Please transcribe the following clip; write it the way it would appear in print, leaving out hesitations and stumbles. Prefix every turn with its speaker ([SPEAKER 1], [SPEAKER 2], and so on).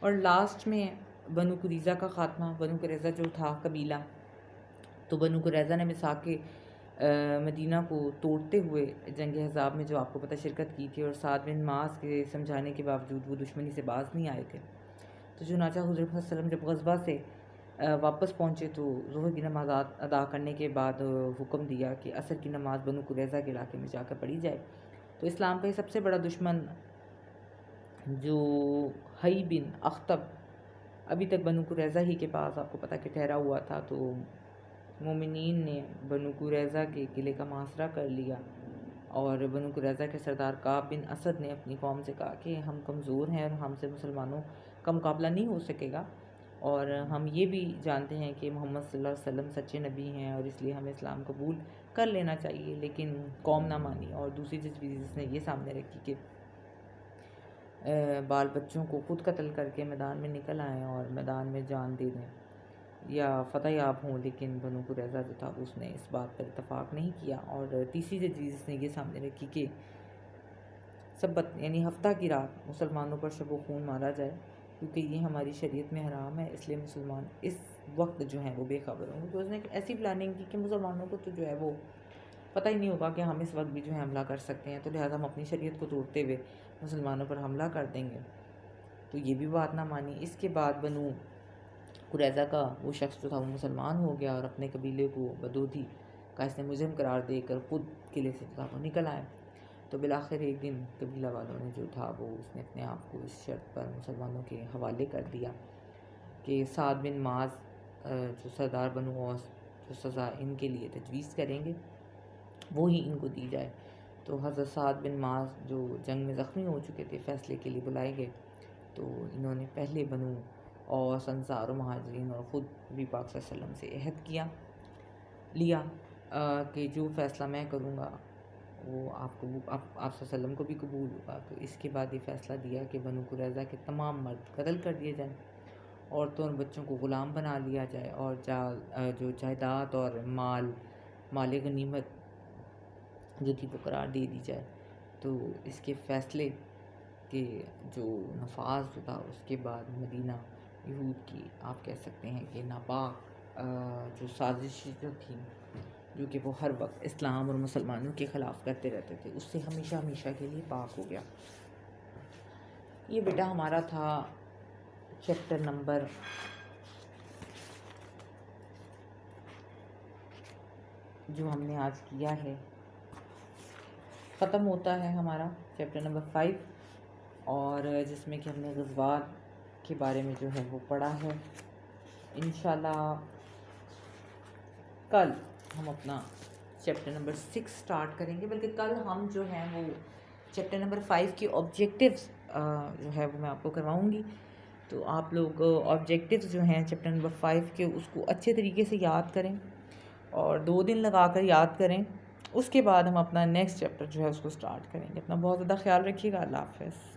[SPEAKER 1] اور لاسٹ میں بنو قریظہ کا خاتمہ. بنو قریظہ جو تھا قبیلہ، تو بنو قریظہ نے میثاق مدینہ کو توڑتے ہوئے جنگ احزاب میں جو آپ کو پتہ شرکت کی تھی، اور سعد بن معاذ کے سمجھانے کے باوجود وہ دشمنی سے باز نہیں آئے تھے. تو چنانچہ حضور صلی اللہ علیہ وسلم جب غزوہ سے واپس پہنچے تو ظہر کی نماز ادا کرنے کے بعد حکم دیا کہ عصر کی نماز بنو قریظہ کے علاقے میں جا کر پڑھی جائے. تو اسلام کا یہ سب سے بڑا دشمن جو حی بن اخطب ابھی تک بنو قریظہ ہی کے پاس آپ کو پتہ کہ ٹھہرا ہوا تھا، تو مومنین نے بنو قریظہ کے قلعے کا محاصرہ کر لیا. اور بنو قریظہ کے سردار کعب بن اسد نے اپنی قوم سے کہا کہ ہم کمزور ہیں اور ہم سے مسلمانوں کا مقابلہ نہیں ہو سکے گا، اور ہم یہ بھی جانتے ہیں کہ محمد صلی اللہ علیہ وسلم سچے نبی ہیں، اور اس لیے ہمیں اسلام قبول کر لینا چاہیے. لیکن قوم نہ مانی، اور دوسری تجویز اس نے یہ سامنے رکھی کہ بال بچوں کو خود قتل کر کے میدان میں نکل آئیں اور میدان میں جان دے دیں یا فتح یاب ہوں. لیکن بنو قریظہ جو تھا اس نے اس بات پر اتفاق نہیں کیا. اور تیسری تجویز اس نے یہ سامنے رکھی کہ سبت یعنی ہفتہ کی رات مسلمانوں پر شب و خون مارا جائے، کیونکہ یہ ہماری شریعت میں حرام ہے، اس لیے مسلمان اس وقت جو ہیں وہ بے خبر ہوں گے. تو اس نے ایک ایسی پلاننگ کی کہ مسلمانوں کو تو جو ہے وہ پتہ ہی نہیں ہوگا کہ ہم اس وقت بھی جو ہے حملہ کر سکتے ہیں، تو لہٰذا ہم اپنی شریعت کو توڑتے ہوئے مسلمانوں پر حملہ کر دیں گے. تو یہ بھی بات نہ مانی. اس کے بعد بنو قریظہ کا وہ شخص جو تھا وہ مسلمان ہو گیا، اور اپنے قبیلے کو بدودھی کا اس نے مجرم قرار دے کر خود قلعے سے جو تھا وہ نکل آئے. تو بالآخر ایک دن قبیلہ والوں نے جو تھا وہ اس نے اپنے آپ کو اس شرط پر مسلمانوں کے حوالے کر دیا کہ سعد بن معاذ جو سردار بنو اوس جو سزا ان کے لیے تجویز کریں گے وہی ان کو دی جائے. تو حضرت سعد بن معاذ جو جنگ میں زخمی ہو چکے تھے فیصلے کے لیے بلائے گئے. تو انہوں نے پہلے بنو اوس انصار و مہاجرین اور خود نبی پاک صلی اللہ علیہ وسلم سے عہد لیا کہ جو فیصلہ میں کروں گا وہ آپ صلی اللہ علیہ وسلم کو بھی قبول ہوگا. تو اس کے بعد یہ فیصلہ دیا کہ بنو قریظہ کے تمام مرد قتل کر دیے جائیں، عورتوں اور بچوں کو غلام بنا لیا جائے، اور جو جائیداد اور مال غنیمت جو تھی وہ قرار دے دی جائے. تو اس کے فیصلے کے جو نفاذ جو تھا اس کے بعد مدینہ یہود کی آپ کہہ سکتے ہیں کہ ناپاک جو سازش جو تھی، جو کہ وہ ہر وقت اسلام اور مسلمانوں کے خلاف کرتے رہتے تھے، اس سے ہمیشہ ہمیشہ کے لیے پاک ہو گیا. یہ بیٹا ہمارا تھا چیپٹر نمبر جو ہم نے آج کیا ہے. ختم ہوتا ہے ہمارا چیپٹر نمبر 5، اور جس میں کہ ہم نے غزوات کے بارے میں جو ہے وہ پڑھا ہے. انشاءاللہ کل ہم اپنا چیپٹر نمبر 6 سٹارٹ کریں گے، بلکہ کل ہم جو ہیں وہ چیپٹر نمبر 5 کی آبجیکٹیوز جو ہے وہ میں آپ کو کرواؤں گی. تو آپ لوگ آبجیکٹیوز جو ہیں چیپٹر نمبر 5 کے اس کو اچھے طریقے سے یاد کریں اور 2 دن لگا کر یاد کریں. اس کے بعد ہم اپنا نیکسٹ چیپٹر جو ہے اس کو سٹارٹ کریں گے. اپنا بہت زیادہ خیال رکھیے گا. اللہ حافظ.